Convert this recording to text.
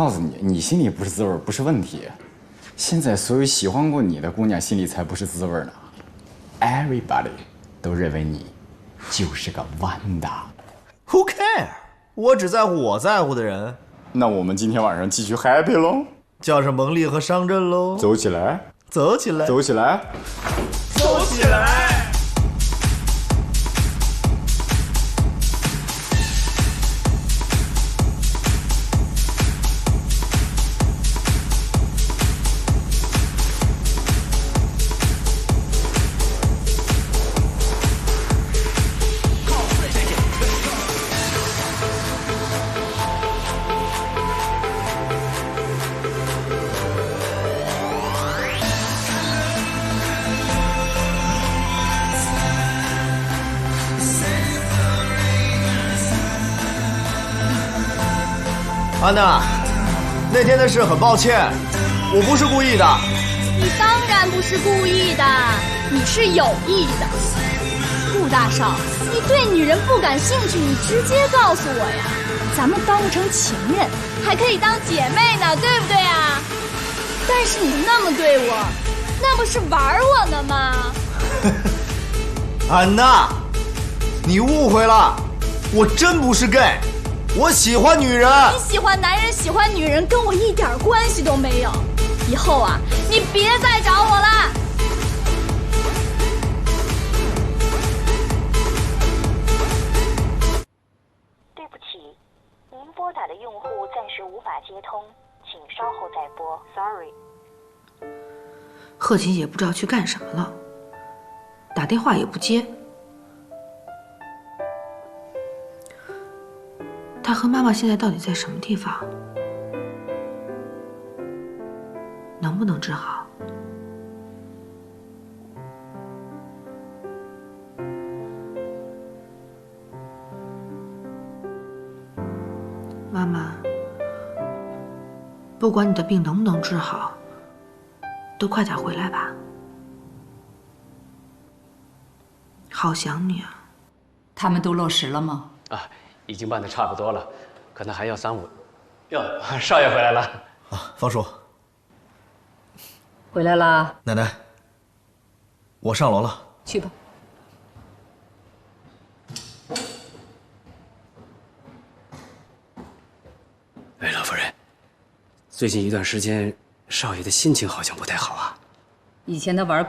告訴你，你心裡不是滋味不是問題。現在所有喜歡過你的姑娘心裡才不是滋味呢。Everybody 都認為你就是個彎的。Who care？ 我只在乎我在乎的人。那我們今天晚上繼續 happy 嘍，叫上蒙麗和商震嘍。走起來，走起來，走起來，走起來！安娜，那天的事很抱歉，我不是故意的。你当然不是故意的，你是有意的。顾大少，你对女人不感興趣，你直接告訴我呀，咱們當不成情人，還可以當姐妹呢，對不對啊？但是你那麼對我，那不是玩我呢嗎？安娜，你誤會了，我真不是 gay。我喜歡女人。你喜歡男人，喜歡女人，跟我一點關係都沒有。以後啊，你別再找我了。對不起，您撥打的用戶暫時無法接通，請稍後再撥。Sorry。賀琴也不知道去幹什麼了，打電話也不接。他和媽媽現在到底在什麼地方？能不能治好？媽媽，不管你的病能不能治好，都快点回来吧。好想你啊！他们都落实了吗？啊，已经办得差不多了，可能还要3、5。哟，少爷回来了。啊，方叔，回来啦。奶奶，我上楼了。去吧。哎，老夫人，最近一段时间，少爷的心情好像不太好啊。以前他玩